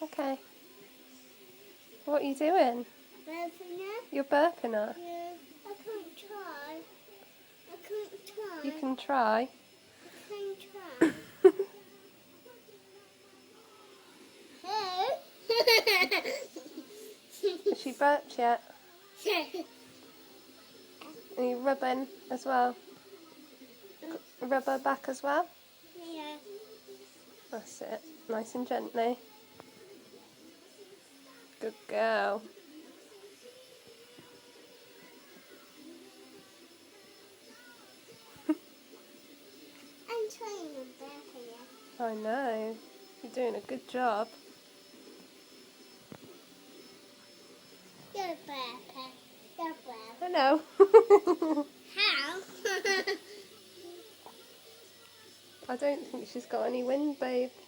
Okay. What are you doing? Burping her? You're burping her. Yeah. I can't try. I can't try. You can try. I can try. Has she burped yet? Are you rubbing as well? Rub her back as well? Yeah. That's it. Nice and gently. Good girl. I'm trying to burp her. I know. You're doing a good job. You're a burper. You're a burper. I know. How? I don't think she's got any wind, babe.